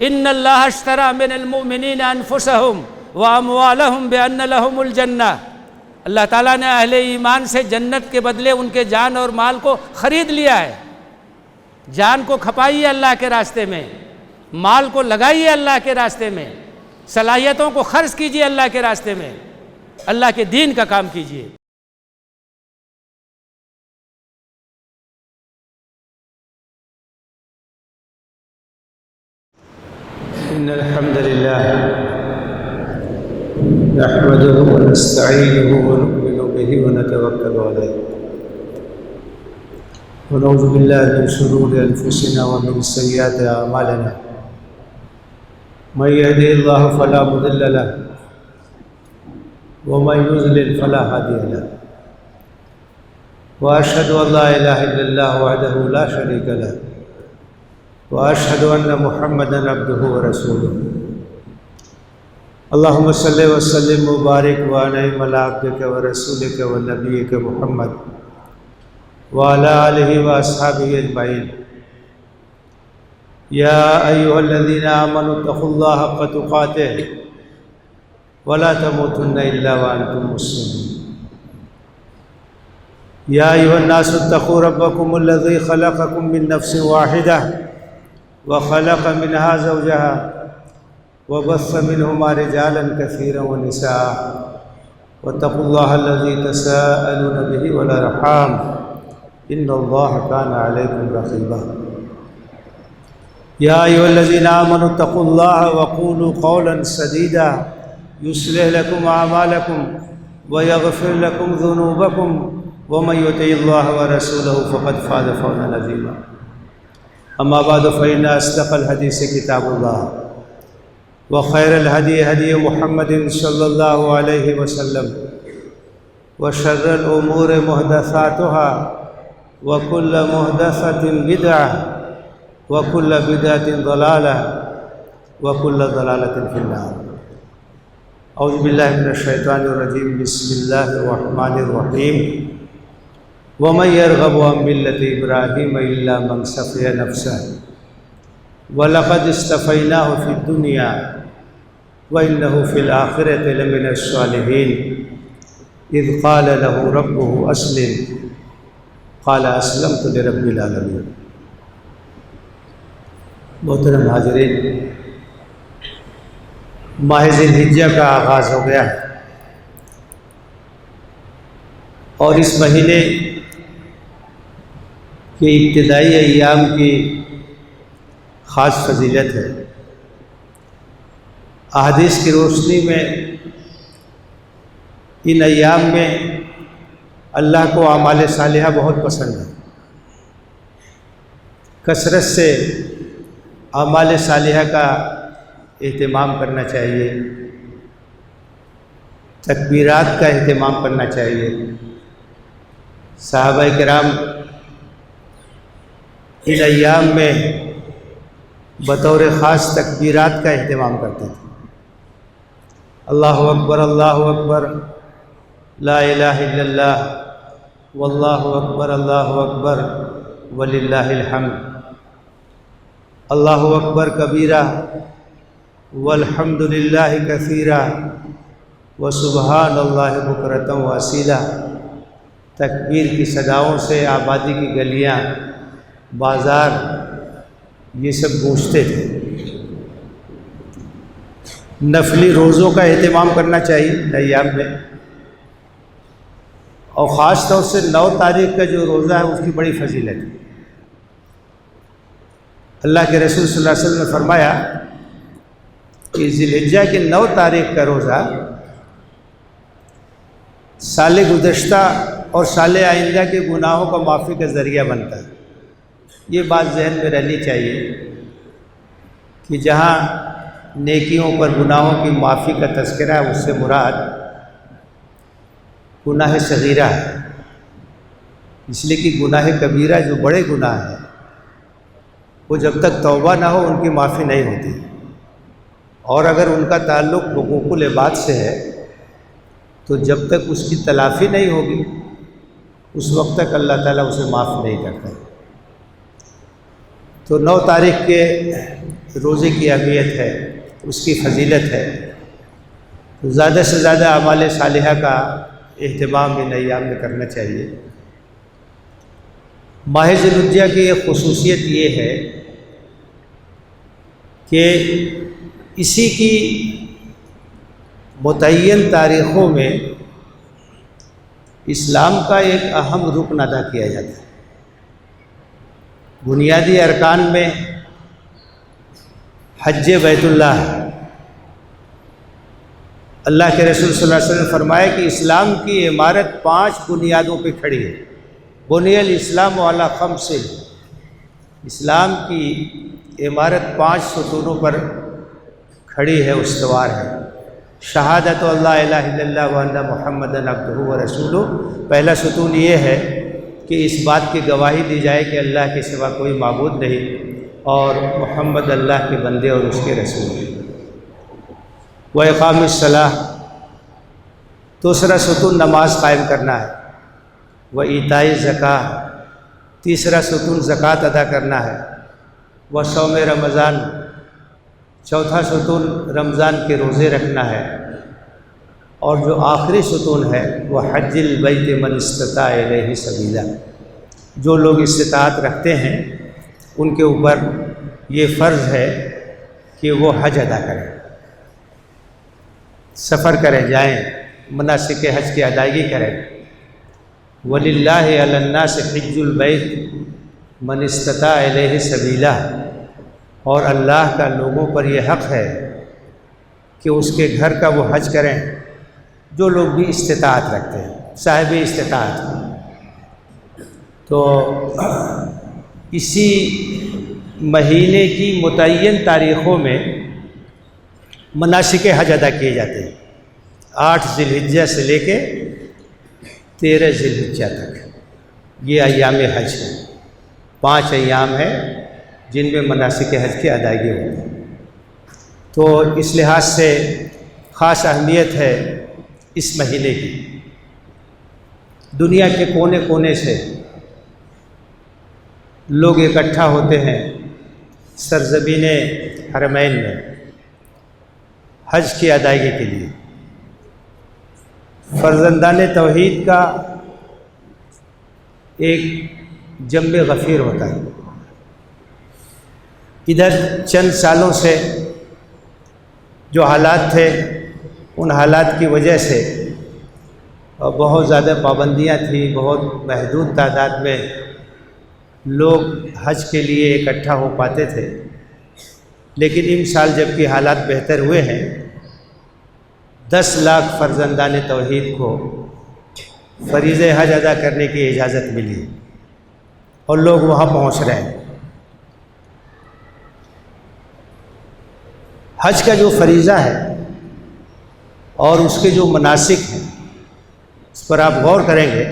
ان اللہ اشتری من المؤمنین انفسہم واموالہم بان لہم الجنہ، اللہ تعالیٰ نے اہل ایمان سے جنت کے بدلے ان کے جان اور مال کو خرید لیا ہے۔ جان کو کھپائیے اللہ کے راستے میں، مال کو لگائیے اللہ کے راستے میں، صلاحیتوں کو خرچ کیجیے اللہ کے راستے میں، اللہ کے دین کا کام کیجیے۔ إن الحمد لله نحمده ونستعينه ونؤمن به ونتوكل عليه ونعوذ بالله من شرور أنفسنا ومن سيئات أعمالنا من يهده الله فلا مضل له ومن يضلل فلا هادي له وأشهد أن لا إله إلا الله وحده لا شريك له وأشهد أن محمدًا عبده ورسوله اللهم صل وسلم وبارك وأنعم على عبدك ورسولك ونبيك محمد وعلى آله وأصحابه أجمعين يا أيها الذين آمنوا اتقوا الله حق تقاته ولا تموتن إلا وأنتم مسلمون يا أيها الناس اتقوا ربكم الذي خلقكم من نفس واحدة وخلق منها زوجها وبث منهما رجالا كثيرا ونساء واتقوا الله الذي تساءلون به والأرحام إن الله كان عليكم رقيبا يا أيها الذين آمنوا اتقوا الله وقولوا قولا سديدا يصلح لكم أعمالكم ويغفر لكم ذنوبكم ومن يطع الله ورسوله فقد فاز فوزا عظيما أما بعد فإن أصدق الحديث كتاب الله وخير الهدي هدي محمد صلى الله عليه وسلم وشر الأمور محدثاتها وكل محدثة بدعة وكل بدعة ضلالة وكل ضلالة في النار أعوذ بالله من الشيطان الرجيم بسم الله الرحمن الرحيم ومن يرغب عن ملة إبراهيم إلا من سفه نفسه ولقد اصطفيناه في الدنيا وإنه في الآخرة لمن الصالحين إذ قال له ربه أسلم قال أسلمت لرب العالمين۔ محترم حاضرین، ماہ ذی الحجہ کا آغاز ہو گیا ہے اور اس مہینے کہ ابتدائی ایام کی خاص فضیلت ہے۔ احادیث کی روشنی میں ان ایام میں اللہ کو اعمال صالحہ بہت پسند ہے۔ کثرت سے اعمال صالحہ کا اہتمام کرنا چاہیے، تکبیرات کا اہتمام کرنا چاہیے۔ صحابہ کرام ان ایام میں بطور خاص تکبیرات کا اہتمام کرتے تھے۔ اللہ اکبر لا الہ الا اللہ واللہ اکبر وللہ الحمد اللہ اکبر کبیرہ والحمد للہ کثیرہ وسبحان اللہ بکرۃ واصیلہ۔ تکبیر کی صداؤں سے آبادی کی گلیاں، بازار یہ سب گونجتے تھے۔ نفلی روزوں کا اہتمام کرنا چاہیے ایام میں، اور خاص طور سے 9 تاریخ کا جو روزہ ہے اس کی بڑی فضیلت ہے۔ اللہ کے رسول صلی اللہ علیہ وسلم نے فرمایا کہ ذی الحجہ کی 9 تاریخ کا روزہ سال گزشتہ اور سال آئندہ کے گناہوں کا معافی کا ذریعہ بنتا ہے۔ یہ بات ذہن میں رہنی چاہیے کہ جہاں نیکیوں پر گناہوں کی معافی کا تذکرہ ہے، اس سے مراد گناہ صغیرہ ہے، اس لیے کہ گناہ کبیرہ جو بڑے گناہ ہیں وہ جب تک توبہ نہ ہو ان کی معافی نہیں ہوتی، اور اگر ان کا تعلق حقوق العباد سے ہے تو جب تک اس کی تلافی نہیں ہوگی اس وقت تک اللہ تعالیٰ اسے معاف نہیں کرتا۔ تو 9 تاریخ کے روزے کی اہمیت ہے، اس کی فضیلت ہے، تو زیادہ سے زیادہ اعمال صالحہ کا اہتمام ان ایام میں کرنا چاہیے۔ ماہ ذی الحجہ کی ایک خصوصیت یہ ہے کہ اسی کی متعین تاریخوں میں اسلام کا ایک اہم رکن ادا کیا جاتا ہے۔ بنیادی ارکان میں حج بیت اللہ ہے۔ اللہ کے رسول صلی اللہ علیہ وسلم نے فرمایا کہ اسلام کی عمارت 5 بنیادوں پہ کھڑی ہے۔ بنی الاسلام علی 5، اسلام کی عمارت 5 ستونوں پر کھڑی ہے، استوار ہے۔ شہادت اللہ الہ الا اللہ وان محمد عبدہ ورسولہ، پہلا ستون یہ ہے کہ اس بات کی گواہی دی جائے کہ اللہ کے سوا کوئی معبود نہیں اور محمد اللہ کے بندے اور اس کے رسول ہیں۔ وَإِقَامِ الصَّلَاةِ، دوسرا ستون نماز قائم کرنا ہے۔ وَإِيتَاءِ الزَّکَاۃ، تیسرا ستون زکوٰۃ ادا کرنا ہے۔ وَصَوْمِ رمضان، چوتھا ستون رمضان کے روزے رکھنا ہے۔ اور جو آخری ستون ہے وہ حج البیت من استطاع الیہ سبیلا، جو لوگ استطاعت رکھتے ہیں ان کے اوپر یہ فرض ہے کہ وہ حج ادا کریں، سفر کریں، جائیں، مناسک حج کی ادائیگی کریں۔ وَلِلَّهِ عَلَى النَّاسِ حِجُّ الْبَيْتِ مَنِ اسْتَطَاعَ إِلَيْهِ سَبِيلًا، اور اللہ کا لوگوں پر یہ حق ہے کہ اس کے گھر کا وہ حج کریں جو لوگ بھی استطاعت رکھتے ہیں، صاحب استطاعت۔ تو اسی مہینے کی متعین تاریخوں میں مناسک حج ادا کیے جاتے ہیں۔ 8 ذی الحجہ سے لے کے 13 ذی الحجہ تک یہ ایام حج ہیں۔ 5 ایام ہیں جن میں مناسک حج کی ادائیگی ہوتی ہے۔ تو اس لحاظ سے خاص اہمیت ہے اس مہینے کی۔ دنیا کے کونے کونے سے لوگ اکٹھا ہوتے ہیں سرزمین حرمین میں حج کی ادائیگی کے لیے۔ فرزندان توحید کا ایک جمع غفیر ہوتا ہے۔ ادھر چند سالوں سے جو حالات تھے ان حالات کی وجہ سے بہت زیادہ پابندیاں تھیں، بہت محدود تعداد میں لوگ حج کے لیے اکٹھا ہو پاتے تھے، لیکن ان سال جب کہ حالات بہتر ہوئے ہیں 10 لاکھ فرزندان توحید کو فریضہ حج ادا کرنے کی اجازت ملی اور لوگ وہاں پہنچ رہے ہیں۔ حج کا جو فریضہ ہے اور اس کے جو مناسک ہیں اس پر آپ غور کریں گے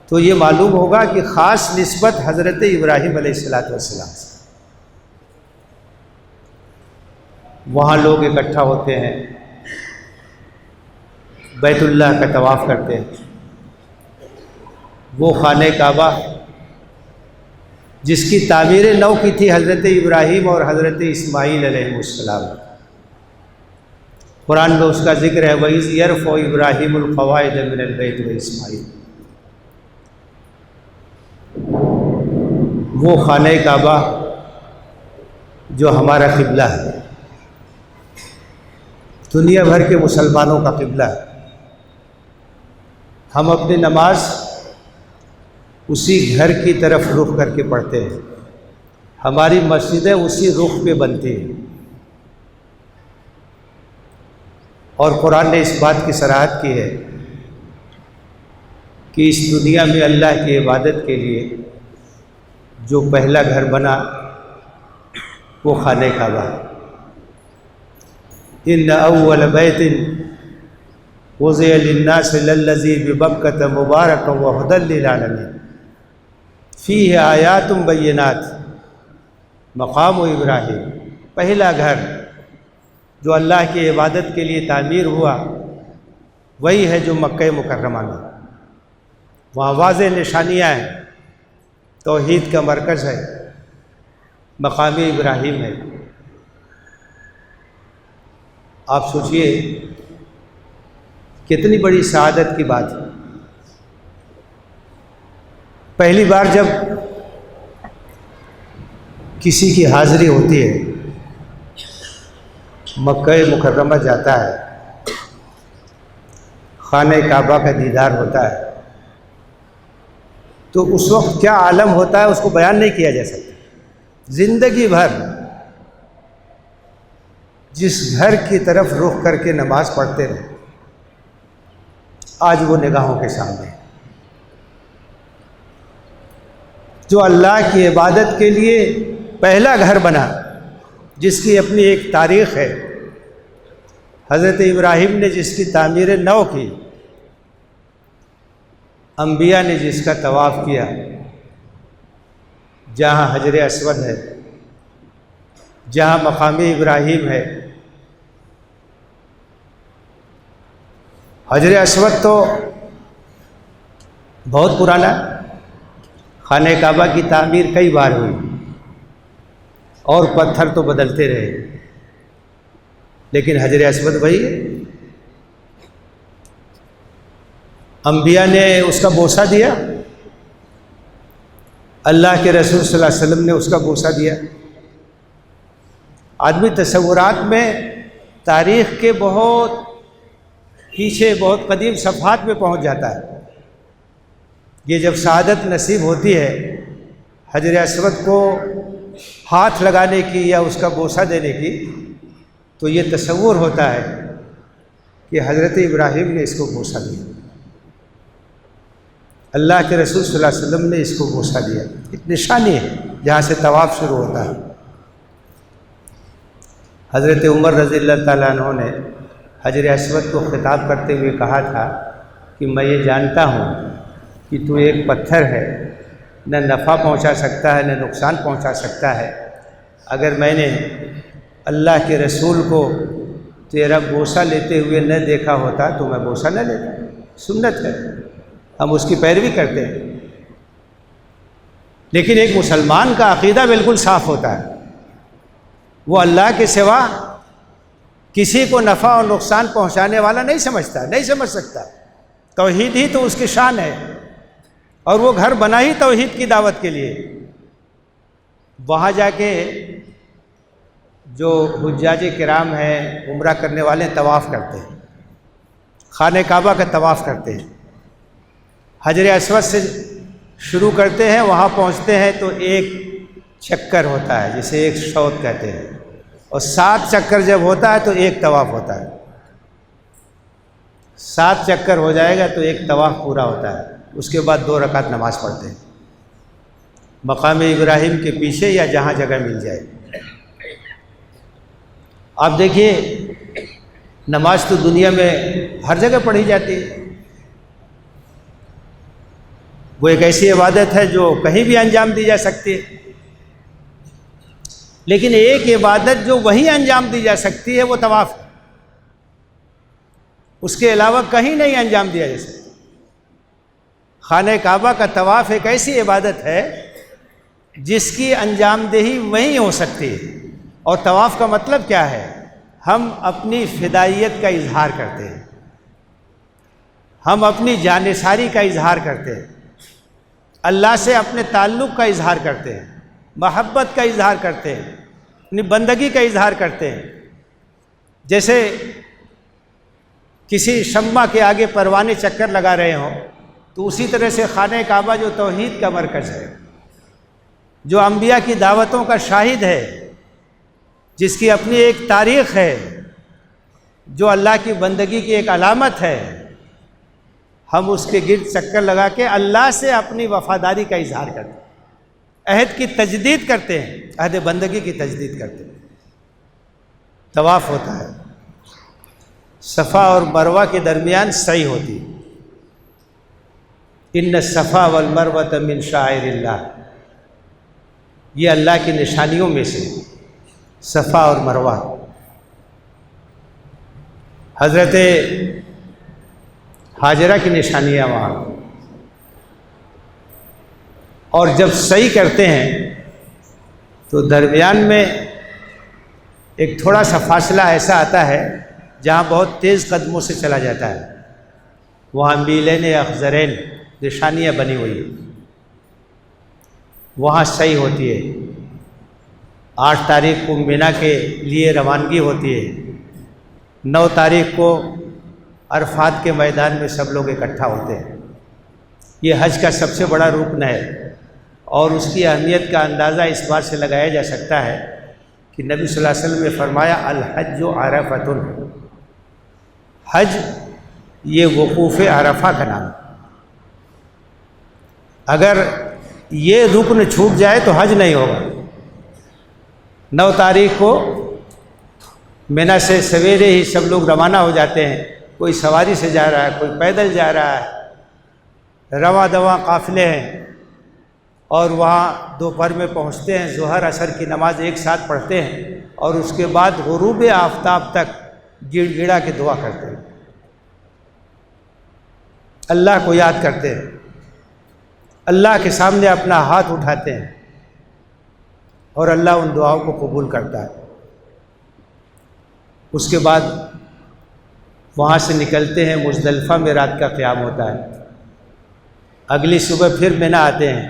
تو یہ معلوم ہوگا کہ خاص نسبت حضرت ابراہیم علیہ السلام سے۔ وہاں لوگ اکٹھا ہوتے ہیں، بیت اللہ کا طواف کرتے ہیں۔ وہ خانہ کعبہ جس کی تعمیر نو کی تھی حضرت ابراہیم اور حضرت اسماعیل علیہ السلام، قرآن میں اس کا ذکر ہے، وَإِذْ يَرْفَعُ إِبْرَاهِيمُ الْقَوَاعِدَ مِنَ الْبَيْتِ وَإِسْمَاعِيلُ۔ وہ خانہ کعبہ جو ہمارا قبلہ ہے، دنیا بھر کے مسلمانوں کا قبلہ ہے۔ ہم اپنی نماز اسی گھر کی طرف رخ کر کے پڑھتے ہیں، ہماری مسجدیں اسی رخ پہ بنتی ہیں، اور قرآن نے اس بات کی صراحت کی ہے کہ اس دنیا میں اللہ کی عبادت کے لیے جو پہلا گھر بنا وہ خانہ کعبہ ہے۔ ان اول بیت وضع للناس للذی ببکۃ مبارکا وہدی للعالمین فیہ آیات بینات مقام ابراہیم۔ پہلا گھر جو اللہ کی عبادت کے لیے تعمیر ہوا وہی ہے جو مکہ مکرمہ میں، وہاں واضح نشانیاں ہیں، توحید کا مرکز ہے، مقام ابراہیم ہے۔ آپ سوچئے کتنی بڑی سعادت کی بات ہے۔ پہلی بار جب کسی کی حاضری ہوتی ہے، مکہ مکرمہ جاتا ہے، خانہ کعبہ کا دیدار ہوتا ہے، تو اس وقت کیا عالم ہوتا ہے اس کو بیان نہیں کیا جا سکتا۔ زندگی بھر جس گھر کی طرف رخ کر کے نماز پڑھتے رہے، آج وہ نگاہوں کے سامنے ہے۔ جو اللہ کی عبادت کے لیے پہلا گھر بنا، جس کی اپنی ایک تاریخ ہے، حضرت ابراہیم نے جس کی تعمیر نو کی، انبیاء نے جس کا طواف کیا، جہاں حجر اسود ہے، جہاں مقام ابراہیم ہے۔ حجر اسود تو بہت پرانا ہے، خانہ کعبہ کی تعمیر کئی بار ہوئی اور پتھر تو بدلتے رہے، لیکن حجر اسود وہی ہے۔ انبیاء نے اس کا بوسہ دیا، اللہ کے رسول صلی اللہ علیہ وسلم نے اس کا بوسہ دیا۔ آدمی تصورات میں تاریخ کے بہت پیچھے، بہت قدیم صفحات میں پہنچ جاتا ہے۔ یہ جب سعادت نصیب ہوتی ہے حجر اسود کو ہاتھ لگانے کی یا اس کا بوسہ دینے کی، تو یہ تصور ہوتا ہے کہ حضرت ابراہیم نے اس کو بوسہ دیا، اللہ کے رسول صلی اللہ علیہ وسلم نے اس کو بوسہ دیا۔ ایک نشانی ہے جہاں سے طواف شروع ہوتا ہے۔ حضرت عمر رضی اللہ تعالیٰ عنہ نے حجر اسود کو خطاب کرتے ہوئے کہا تھا کہ میں یہ جانتا ہوں کہ تو ایک پتھر ہے، نہ نفع پہنچا سکتا ہے نہ نقصان پہنچا سکتا ہے۔ اگر میں نے اللہ کے رسول کو تیرا بوسہ لیتے ہوئے نہ دیکھا ہوتا تو میں بوسہ نہ لیتا۔ سنت ہے، ہم اس کی پیروی کرتے ہیں، لیکن ایک مسلمان کا عقیدہ بالکل صاف ہوتا ہے، وہ اللہ کے سوا کسی کو نفع اور نقصان پہنچانے والا نہیں سمجھتا، نہیں سمجھ سکتا۔ توحید ہی تو اس کی شان ہے، اور وہ گھر بنا ہی توحید کی دعوت کے لیے۔ وہاں جا کے جو حجاج کرام ہیں، عمرہ کرنے والے طواف کرتے ہیں، خانہ کعبہ کا طواف کرتے ہیں، حجر اسود سے شروع کرتے ہیں، وہاں پہنچتے ہیں تو ایک چکر ہوتا ہے جسے ایک شوط کہتے ہیں، اور 7 چکر جب ہوتا ہے تو ایک طواف ہوتا ہے۔ 7 چکر ہو جائے گا تو ایک طواف پورا ہوتا ہے، اس کے بعد 2 رکعت نماز پڑھتے ہیں مقام ابراہیم کے پیچھے یا جہاں جگہ مل جائے۔ آپ دیکھیے نماز تو دنیا میں ہر جگہ پڑھی جاتی ہے، وہ ایک ایسی عبادت ہے جو کہیں بھی انجام دی جا سکتی ہے، لیکن ایک عبادت جو وہیں انجام دی جا سکتی ہے وہ طواف ہے، اس کے علاوہ کہیں نہیں انجام دیا جا سکتا۔ خانہ کعبہ کا طواف ایک ایسی عبادت ہے جس کی انجام دہی وہیں ہو سکتی ہے۔ اور طواف کا مطلب کیا ہے؟ ہم اپنی فدائیت کا اظہار کرتے ہیں، ہم اپنی جانثاری کا اظہار کرتے ہیں، اللہ سے اپنے تعلق کا اظہار کرتے ہیں، محبت کا اظہار کرتے ہیں، اپنی بندگی کا اظہار کرتے ہیں۔ جیسے کسی شمع کے آگے پروانے چکر لگا رہے ہوں، تو اسی طرح سے خانہ کعبہ جو توحید کا مرکز ہے، جو انبیاء کی دعوتوں کا شاہد ہے، جس کی اپنی ایک تاریخ ہے، جو اللہ کی بندگی کی ایک علامت ہے، ہم اس کے گرد چکر لگا کے اللہ سے اپنی وفاداری کا اظہار کرتے ہیں، عہد کی تجدید کرتے ہیں، عہد بندگی کی تجدید کرتے ہیں۔ طواف ہوتا ہے، صفا اور مروہ کے درمیان سعی ہوتی ہے۔ ان الصفا والمروۃ من شعائر اللہ، یہ اللہ کی نشانیوں میں سے صفا اور مروہ۔ حضرت ہاجرہ کی نشانیاں وہاں، اور جب سعی کرتے ہیں تو درمیان میں ایک تھوڑا سا فاصلہ ایسا آتا ہے جہاں بہت تیز قدموں سے چلا جاتا ہے، وہاں میلین اخضرین نشانیاں بنی ہوئی ہیں، وہاں صحیح ہوتی ہے۔ 8 تاریخ کو مینا کے لیے روانگی ہوتی ہے، 9 تاریخ کو عرفات کے میدان میں سب لوگ اکٹھا ہوتے ہیں۔ یہ حج کا سب سے بڑا رکن ہے، اور اس کی اہمیت کا اندازہ اس بات سے لگایا جا سکتا ہے کہ نبی صلی اللہ علیہ وسلم نے فرمایا الحج عرفۃ، حج یہ وقوف عرفہ کا نام ہے۔ اگر یہ رکن چھوٹ جائے تو حج نہیں ہوگا۔ 9 تاریخ کو مینا سے سویرے ہی سب لوگ روانہ ہو جاتے ہیں، کوئی سواری سے جا رہا ہے، کوئی پیدل جا رہا ہے، رواں دواں قافلے ہیں، اور وہاں دوپہر میں پہنچتے ہیں، ظہر عصر کی نماز ایک ساتھ پڑھتے ہیں، اور اس کے بعد غروب آفتاب تک گڑ گڑا کے دعا کرتے ہیں، اللہ کو یاد کرتے ہیں، اللہ کے سامنے اپنا ہاتھ اٹھاتے ہیں، اور اللہ ان دعاؤں کو قبول کرتا ہے۔ اس کے بعد وہاں سے نکلتے ہیں، مزدلفہ میں رات کا قیام ہوتا ہے، اگلی صبح پھر مینا آتے ہیں،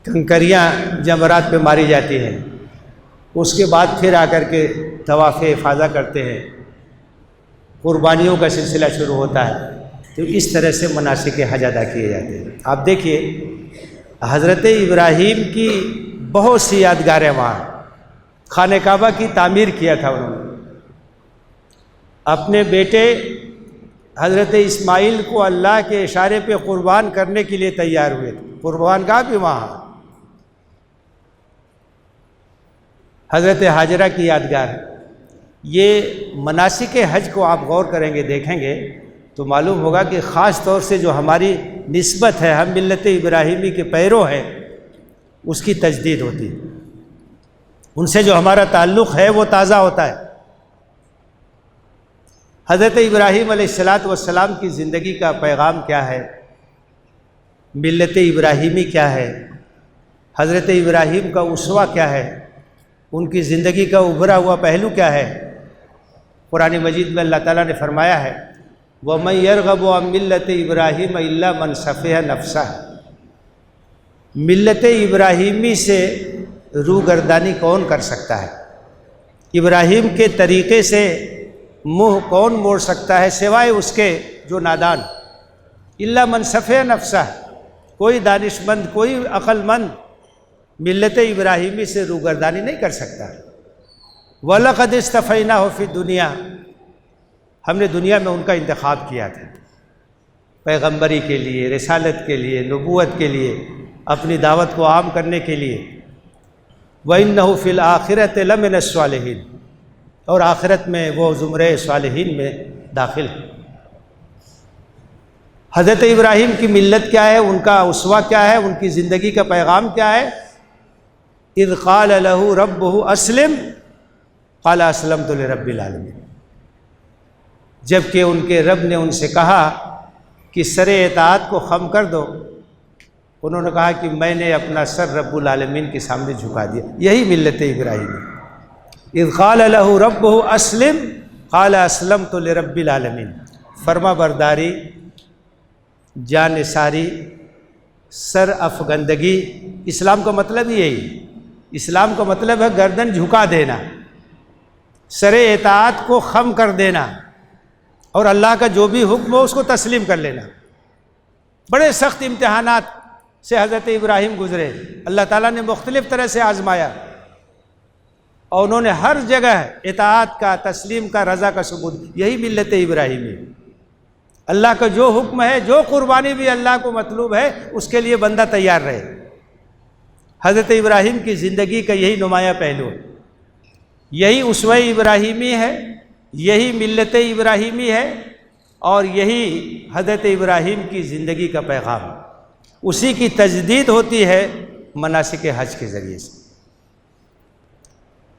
کنکریاں جمرات پہ ماری جاتی ہیں، اس کے بعد پھر آ کر کے طواف افاضہ کرتے ہیں، قربانیوں کا سلسلہ شروع ہوتا ہے۔ تو اس طرح سے مناسک حج ادا کیے جاتے ہیں۔ آپ دیکھیے حضرت ابراہیم کی بہت سی یادگاریں وہاں، خانہ کعبہ کی تعمیر کیا تھا انہوں نے، اپنے بیٹے حضرت اسماعیل کو اللہ کے اشارے پہ قربان کرنے کے لیے تیار ہوئے تھے، قربان گاہ بھی وہاں، حضرت ہاجرہ کی یادگار۔ یہ مناسک حج کو آپ غور کریں گے، دیکھیں گے تو معلوم ہوگا کہ خاص طور سے جو ہماری نسبت ہے، ہم ملت ابراہیمی کے پیرو ہیں، اس کی تجدید ہوتی ہے، ان سے جو ہمارا تعلق ہے وہ تازہ ہوتا ہے۔ حضرت ابراہیم علیہ السلام کی زندگی کا پیغام کیا ہے، ملت ابراہیمی کیا ہے، حضرت ابراہیم کا اسوہ کیا ہے، ان کی زندگی کا ابھرا ہوا پہلو کیا ہے؟ قرآن مجید میں اللہ تعالیٰ نے فرمایا ہے وَمَن يَرْغَبُ عَن مِلَّةِ إِبْرَاهِيمَ إِلَّا مَنْ سَفِهَ نَفْسَهُ، ملت ابراہیمی سے روگردانی کون کر سکتا ہے؟ ابراہیم کے طریقے سے منہ کون موڑ سکتا ہے سوائے اس کے جو نادان؟ الا من سفہ نفسہ، کوئی دانش مند، کوئی عقل مند ملت ابراہیمی سے روگردانی نہیں کر سکتا۔ وَلَقَدِ اسْتَفَيْنَاهُ فِي الدُّنْيَا، ہم نے دنیا میں ان کا انتخاب کیا تھا پیغمبری کے لیے، رسالت کے لیے، نبوت کے لیے، اپنی دعوت کو عام کرنے کے لیے۔ وَإِنَّهُ فِي الْآخِرَةِ لَمِنَ الصَّالِحِينَ، اور آخرت میں وہ زمرے صالحین میں داخل ہے۔ حضرت ابراہیم کی ملت کیا ہے، ان کا اسوہ کیا ہے، ان کی زندگی کا پیغام کیا ہے؟ اذ قال له ربه اسلم قال اسلمت لرب العالمین، جب کہ ان کے رب نے ان سے کہا کہ سر اطاعت کو خم کر دو، انہوں نے کہا کہ میں نے اپنا سر رب العالمین کے سامنے جھکا دیا۔ یہی ملت ابراہیم ہے۔ اذ قال له ربه اسلم قال اسلمت لرب العالمین، فرما برداری، جان نثاری، سر افگندگی، اسلام کا مطلب ہی یہی، اسلام کا مطلب ہے گردن جھکا دینا، سر اطاعت کو خم کر دینا، اور اللہ کا جو بھی حکم ہو اس کو تسلیم کر لینا۔ بڑے سخت امتحانات سے حضرت ابراہیم گزرے، اللہ تعالیٰ نے مختلف طرح سے آزمایا، اور انہوں نے ہر جگہ اطاعت کا، تسلیم کا، رضا کا ثبوت۔ یہی ملت ابراہیمی، اللہ کا جو حکم ہے، جو قربانی بھی اللہ کو مطلوب ہے، اس کے لیے بندہ تیار رہے۔ حضرت ابراہیم کی زندگی کا یہی نمایاں پہلو ہے، یہی اسوہ ابراہیمی ہے، یہی ملت ابراہیمی ہے، اور یہی حضرت ابراہیم کی زندگی کا پیغام ہے۔ اسی کی تجدید ہوتی ہے مناسک حج کے ذریعے سے،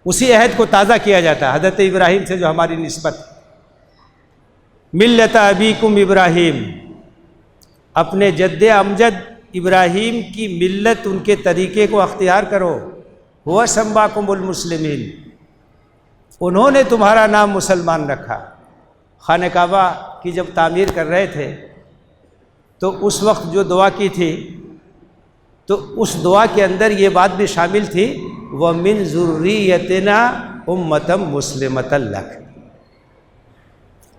اسی عہد کو تازہ کیا جاتا ہے حضرت ابراہیم سے جو ہماری نسبت ہے۔ ملت ابیکم ابراہیم، اپنے جد امجد ابراہیم کی ملت، ان کے طریقے کو اختیار کرو. ہوا سماکم المسلمین، انہوں نے تمہارا نام مسلمان رکھا. خانہ کعبہ کی جب تعمیر کر رہے تھے تو اس وقت جو دعا کی تھی تو اس دعا کے اندر یہ بات بھی شامل تھی وَمِن ذُرِّيَّتِنَا أُمَّةً مُسْلِمَةً لَكَ.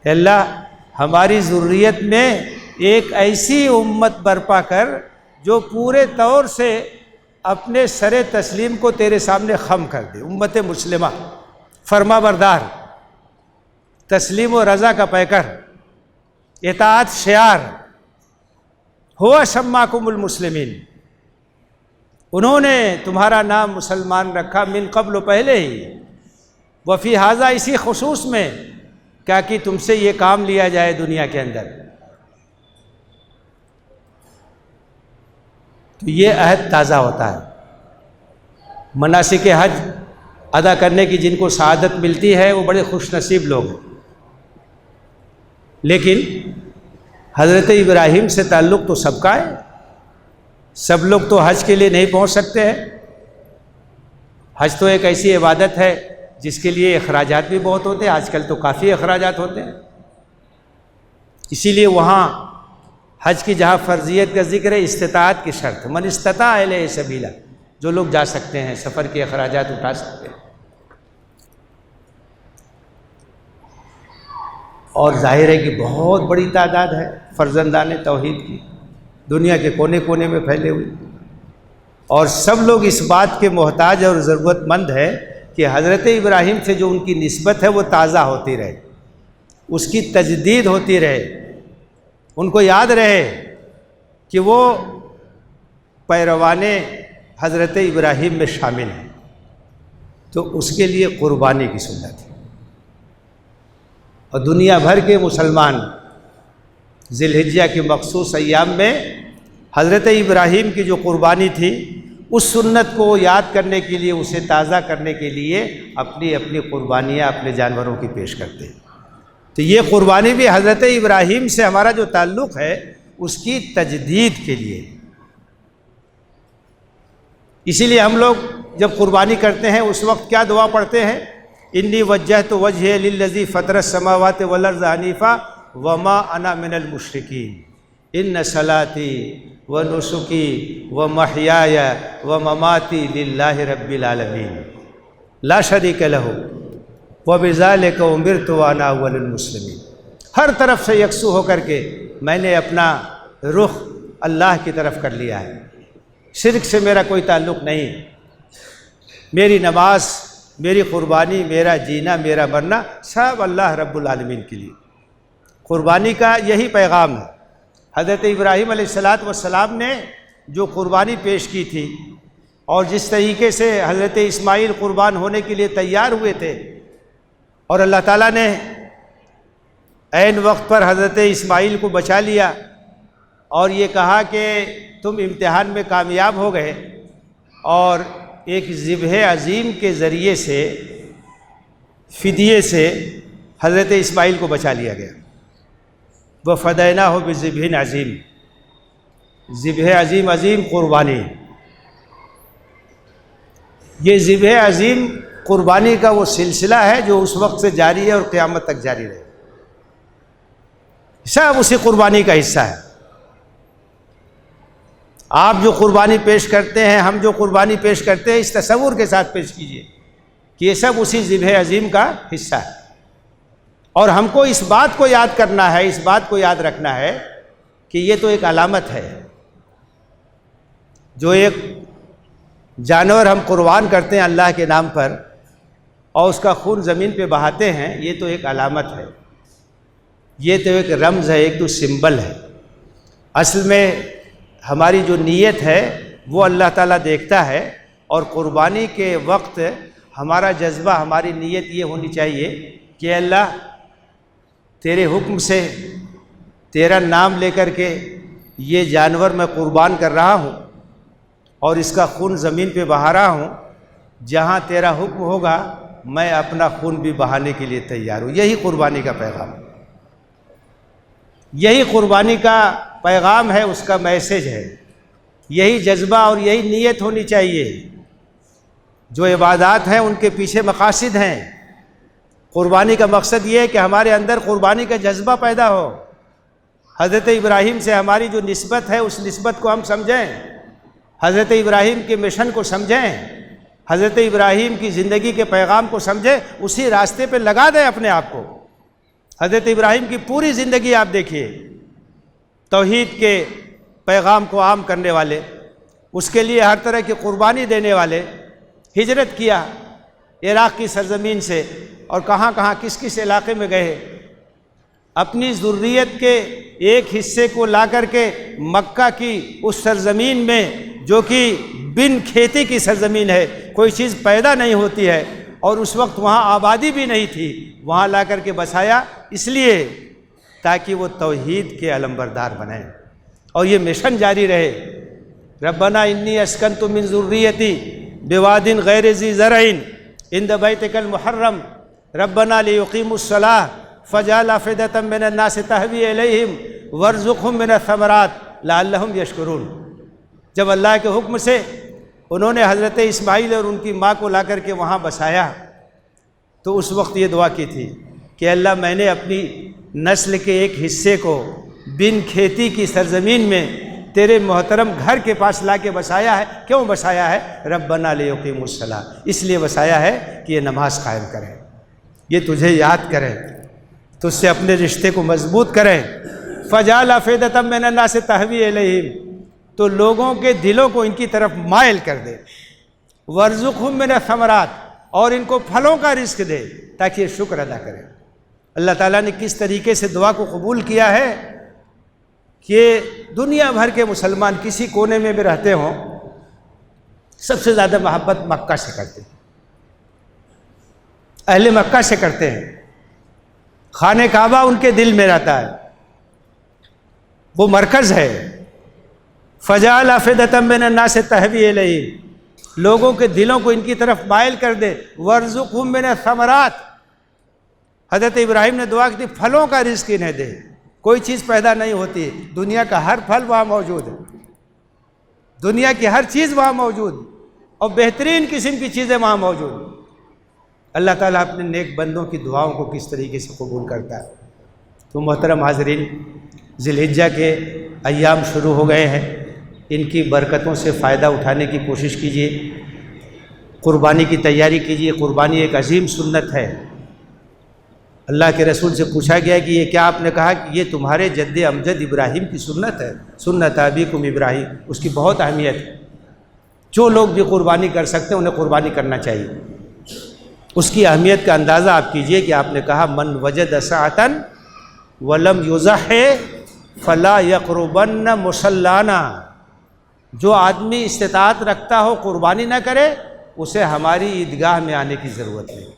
اے اللہ ہماری ذریت میں ایک ایسی امت برپا کر جو پورے طور سے اپنے سر تسلیم کو تیرے سامنے خم کر دے. امت مسلمہ، فرما بردار، تسلیم و رضا کا پیکر، اطاعت شعار. ہوا سماکم المسلمین، انہوں نے تمہارا نام مسلمان رکھا من قبل، پہلے ہی. وفی ھذا، اسی خصوص میں کیا کہ تم سے یہ کام لیا جائے دنیا کے اندر. تو یہ عہد تازہ ہوتا ہے. مناسک حج ادا کرنے کی جن کو سعادت ملتی ہے وہ بڑے خوش نصیب لوگ ہیں. لیکن حضرت ابراہیم سے تعلق تو سب کا ہے. سب لوگ تو حج کے لیے نہیں پہنچ سکتے ہیں. حج تو ایک ایسی عبادت ہے جس کے لیے اخراجات بھی بہت ہوتے ہیں. آج کل تو کافی اخراجات ہوتے ہیں. اسی لیے وہاں حج کی جہاں فرضیت کا ذکر ہے، استطاعت کی شرط، من استطاع الیہ سبیلا، جو لوگ جا سکتے ہیں، سفر کے اخراجات اٹھا سکتے ہیں. اور ظاہر ہے کہ بہت بڑی تعداد ہے فرزندان توحید کی، دنیا کے کونے کونے میں پھیلے ہوئے، اور سب لوگ اس بات کے محتاج اور ضرورت مند ہے کہ حضرت ابراہیم سے جو ان کی نسبت ہے وہ تازہ ہوتی رہے، اس کی تجدید ہوتی رہے. ان کو یاد رہے کہ وہ پیروان حضرت ابراہیم میں شامل ہیں. تو اس کے لیے قربانی کی سنت ہے. اور دنیا بھر کے مسلمان ذی الحجہ کے مخصوص ایام میں حضرت ابراہیم کی جو قربانی تھی اس سنت کو یاد کرنے کے لیے، اسے تازہ کرنے کے لیے اپنی اپنی قربانیاں اپنے جانوروں کی پیش کرتے ہیں. تو یہ قربانی بھی حضرت ابراہیم سے ہمارا جو تعلق ہے اس کی تجدید کے لیے. اسی لیے ہم لوگ جب قربانی کرتے ہیں اس وقت کیا دعا پڑھتے ہیں؟ انی وجہت وجہی للذی فطر السماوات والارض حنیفا وما انا من المشرکین ان صلاتی ونسکی ومحیای ومماتی للہ رب العالمین لا شریک لہ وبذالک امرت وانا اول المسلمین. ہر طرف سے یکسو ہو کر کے میں نے اپنا رخ اللہ کی طرف کر لیا ہے. شرک سے میرا کوئی تعلق نہیں. میری نماز، میری قربانی، میرا جینا، میرا مرنا سب اللہ رب العالمین کے لیے. قربانی کا یہی پیغام ہے. حضرت ابراہیم علیہ السلام نے جو قربانی پیش کی تھی اور جس طریقے سے حضرت اسماعیل قربان ہونے کے لیے تیار ہوئے تھے، اور اللہ تعالیٰ نے عین وقت پر حضرت اسماعیل کو بچا لیا اور یہ کہا کہ تم امتحان میں کامیاب ہو گئے، اور ایک ذبح عظیم کے ذریعے سے، فدیے سے حضرت اسماعیل کو بچا لیا گیا. وَفَدَيْنَاهُ بِذِبْحٍ عَظِيمٍ، ذبح عظیم، عظیم قربانی. یہ ذبح عظیم قربانی کا وہ سلسلہ ہے جو اس وقت سے جاری ہے اور قیامت تک جاری رہے. سب اسی قربانی کا حصہ ہے. آپ جو قربانی پیش کرتے ہیں، ہم جو قربانی پیش کرتے ہیں، اس تصور کے ساتھ پیش کیجئے کہ یہ سب اسی ذبح عظیم کا حصہ ہے. اور ہم کو اس بات کو یاد کرنا ہے، اس بات کو یاد رکھنا ہے کہ یہ تو ایک علامت ہے. جو ایک جانور ہم قربان کرتے ہیں اللہ کے نام پر اور اس کا خون زمین پہ بہاتے ہیں، یہ تو ایک علامت ہے، یہ تو ایک رمز ہے، ایک تو سمبل ہے. اصل میں ہماری جو نیت ہے وہ اللہ تعالیٰ دیکھتا ہے، اور قربانی کے وقت ہمارا جذبہ، ہماری نیت یہ ہونی چاہیے کہ اللہ تیرے حکم سے، تیرا نام لے کر کے یہ جانور میں قربان کر رہا ہوں اور اس کا خون زمین پہ بہا رہا ہوں. جہاں تیرا حکم ہوگا میں اپنا خون بھی بہانے کے لیے تیار ہوں. یہی قربانی کا پیغام، یہی قربانی کا پیغام ہے، اس کا میسیج ہے. یہی جذبہ اور یہی نیت ہونی چاہیے. جو عبادات ہیں ان کے پیچھے مقاصد ہیں. قربانی کا مقصد یہ ہے کہ ہمارے اندر قربانی کا جذبہ پیدا ہو. حضرت ابراہیم سے ہماری جو نسبت ہے اس نسبت کو ہم سمجھیں. حضرت ابراہیم کے مشن کو سمجھیں. حضرت ابراہیم کی زندگی کے پیغام کو سمجھیں. اسی راستے پہ لگا دیں اپنے آپ کو. حضرت ابراہیم کی پوری زندگی آپ دیکھیے، توحید کے پیغام کو عام کرنے والے، اس کے لیے ہر طرح کی قربانی دینے والے، ہجرت کیا عراق کی سرزمین سے، اور کہاں کہاں کس کس علاقے میں گئے. اپنی ذریت کے ایک حصے کو لا کر کے مکہ کی اس سرزمین میں جو کہ بن کھیتی کی سرزمین ہے، کوئی چیز پیدا نہیں ہوتی ہے، اور اس وقت وہاں آبادی بھی نہیں تھی، وہاں لا کر کے بسایا، اس لیے تاکہ وہ توحید کے علمبردار بنیں اور یہ مشن جاری رہے. ربنا انی اسکنت من ذریتی بواد غیر ذی زرع عند بیتک المحرم ربنا لیقیموا الصلاۃ فاجعل افئدة من الناس تهوی الیہم وارزقهم من الثمرات لعلہم یشکرون. جب اللہ کے حکم سے انہوں نے حضرت اسماعیل اور ان کی ماں کو لا کر کے وہاں بسایا تو اس وقت یہ دعا کی تھی کہ اللہ میں نے اپنی نسل کے ایک حصے کو بن کھیتی کی سرزمین میں تیرے محترم گھر کے پاس لا کے بسایا ہے. کیوں بسایا ہے؟ ربنا لیقیموا الصلاۃ، اس لیے بسایا ہے کہ یہ نماز قائم کریں، یہ تجھے یاد کریں، تجھ سے اپنے رشتے کو مضبوط کریں. فجعل افئدة من الناس تهوی الیہم، تو لوگوں کے دلوں کو ان کی طرف مائل کر دے. وارزقهم من الثمرات، اور ان کو پھلوں کا رزق دے تاکہ یہ شکر ادا کریں. اللہ تعالیٰ نے کس طریقے سے دعا کو قبول کیا ہے کہ دنیا بھر کے مسلمان کسی کونے میں بھی رہتے ہوں، سب سے زیادہ محبت مکہ سے کرتے ہیں، اہل مکہ سے کرتے ہیں. خانہ کعبہ ان کے دل میں رہتا ہے، وہ مرکز ہے. فجعل افئدة من الناس تهوی الیہم، لوگوں کے دلوں کو ان کی طرف مائل کر دے. وارزقهم من الثمرات، حضرت ابراہیم نے دعا کی تھی پھلوں کا رزق انہیں دے. کوئی چیز پیدا نہیں ہوتی، دنیا کا ہر پھل وہاں موجود ہے، دنیا کی ہر چیز وہاں موجود، اور بہترین قسم کی چیزیں وہاں موجود. اللہ تعالیٰ اپنے نیک بندوں کی دعاؤں کو کس طریقے سے قبول کرتا ہے. تو محترم حاضرین، ذی الحجہ کے ایام شروع ہو گئے ہیں، ان کی برکتوں سے فائدہ اٹھانے کی کوشش کیجیے. قربانی کی تیاری کیجیے. قربانی ایک عظیم سنت ہے. اللہ کے رسول سے پوچھا گیا کہ یہ کیا؟ آپ نے کہا کہ یہ تمہارے جد امجد ابراہیم کی سنت ہے، سنت ابیکم ابراہیم. اس کی بہت اہمیت ہے. جو لوگ بھی قربانی کر سکتے ہیں انہیں قربانی کرنا چاہیے. اس کی اہمیت کا اندازہ آپ کیجئے کہ آپ نے کہا من وجد سعۃ ولم یضح فلا یقربن مصلانا، جو آدمی استطاعت رکھتا ہو قربانی نہ کرے اسے ہماری عیدگاہ میں آنے کی ضرورت نہیں.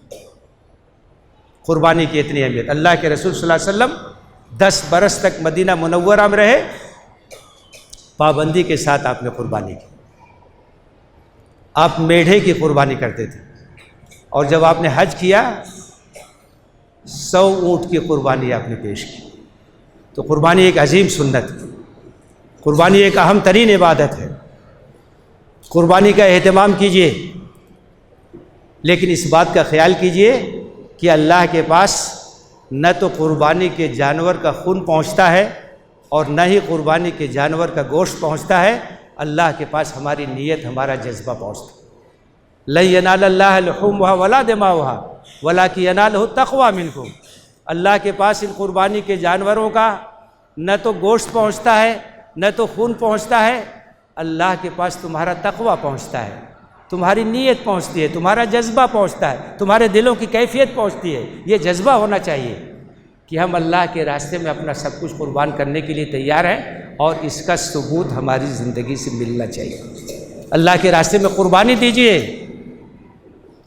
قربانی کی اتنی اہمیت. اللہ کے رسول صلی اللہ علیہ وسلم 10 برس تک مدینہ منورہ میں رہے، پابندی کے ساتھ آپ نے قربانی کی. آپ میڑھے کی قربانی کرتے تھے، اور جب آپ نے حج کیا 100 اونٹ کی قربانی آپ نے پیش کی. تو قربانی ایک عظیم سنت ہے. قربانی ایک اہم ترین عبادت ہے. قربانی کا اہتمام کیجیے، لیکن اس بات کا خیال کیجیے کہ اللہ کے پاس نہ تو قربانی کے جانور کا خون پہنچتا ہے اور نہ ہی قربانی کے جانور کا گوشت پہنچتا ہے. اللہ کے پاس ہماری نیت، ہمارا جذبہ پہنچتا ہے. لن ینال اللہ لحومها ولا دماؤها ولکن ینالہ التقوی منکم. اللہ کے پاس ان قربانی کے جانوروں کا نہ تو گوشت پہنچتا ہے نہ تو خون پہنچتا ہے. اللہ کے پاس تمہارا تقوی پہنچتا ہے، تمہاری نیت پہنچتی ہے، تمہارا جذبہ پہنچتا ہے، تمہارے دلوں کی کیفیت پہنچتی ہے. یہ جذبہ ہونا چاہیے کہ ہم اللہ کے راستے میں اپنا سب کچھ قربان کرنے کے لیے تیار ہیں، اور اس کا ثبوت ہماری زندگی سے ملنا چاہیے. اللہ کے راستے میں قربانی دیجیے،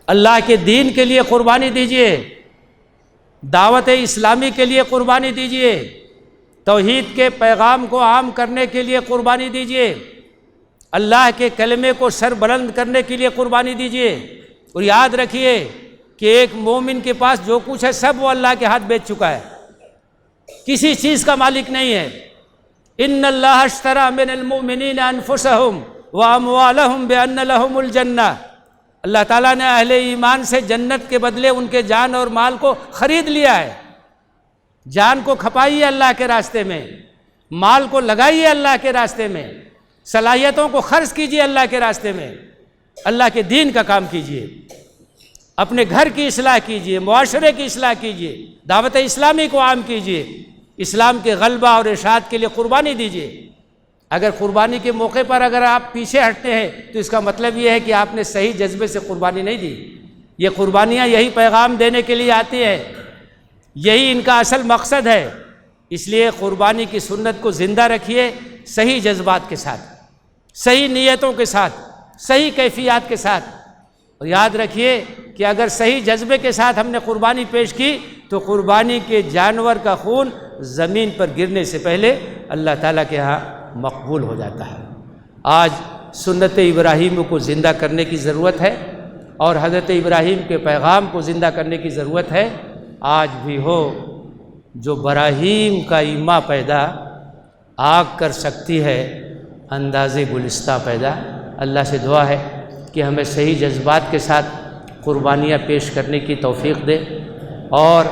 اللہ کے دین کے لیے قربانی دیجیے، دعوت اسلامی کے لیے قربانی دیجیے، توحید کے پیغام کو عام کرنے کے لیے قربانی دیجیے، اللہ کے کلمے کو سر بلند کرنے کے لیے قربانی دیجیے. اور یاد رکھیے کہ ایک مومن کے پاس جو کچھ ہے سب وہ اللہ کے ہاتھ بیچ چکا ہے، کسی چیز کا مالک نہیں ہے. ان اللہ اشتری من المؤمنین انفسهم واموالهم بان لهم الجنہ، اللہ تعالیٰ نے اہل ایمان سے جنت کے بدلے ان کے جان اور مال کو خرید لیا ہے۔ جان کو کھپائیے اللہ کے راستے میں، مال کو لگائیے اللہ کے راستے میں، صلاحیتوں کو خرچ کیجیے اللہ کے راستے میں، اللہ کے دین کا کام کیجیے، اپنے گھر کی اصلاح کیجیے، معاشرے کی اصلاح کیجیے، دعوت اسلامی کو عام کیجیے، اسلام کے غلبہ اور ارشاد کے لیے قربانی دیجیے۔ اگر قربانی کے موقع پر اگر آپ پیچھے ہٹتے ہیں تو اس کا مطلب یہ ہے کہ آپ نے صحیح جذبے سے قربانی نہیں دی۔ یہ قربانیاں یہی پیغام دینے کے لیے آتی ہیں، یہی ان کا اصل مقصد ہے۔ اس لیے قربانی کی سنت کو زندہ رکھیے، صحیح جذبات کے ساتھ، صحیح نیتوں کے ساتھ، صحیح کیفیات کے ساتھ، اور یاد رکھیے کہ اگر صحیح جذبے کے ساتھ ہم نے قربانی پیش کی تو قربانی کے جانور کا خون زمین پر گرنے سے پہلے اللہ تعالیٰ کے ہاں مقبول ہو جاتا ہے۔ آج سنت ابراہیم کو زندہ کرنے کی ضرورت ہے اور حضرت ابراہیم کے پیغام کو زندہ کرنے کی ضرورت ہے۔ آج بھی ہو جو براہیم کا ایما پیدا آگ کر سکتی ہے انداز گلستہ پیدا۔ اللہ سے دعا ہے کہ ہمیں صحیح جذبات کے ساتھ قربانیاں پیش کرنے کی توفیق دے اور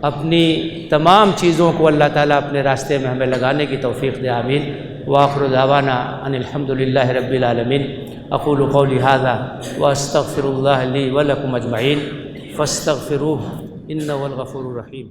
اپنی تمام چیزوں کو اللہ تعالیٰ اپنے راستے میں ہمیں لگانے کی توفیق دے، آمین۔ وآخر دعوانا ان الحمد للہ رب العالمین۔ اقول قولی ھذا واستغفر اللہ لی ولکم اجمعین فاستغفروہ انہ هو الغفور الرحیم۔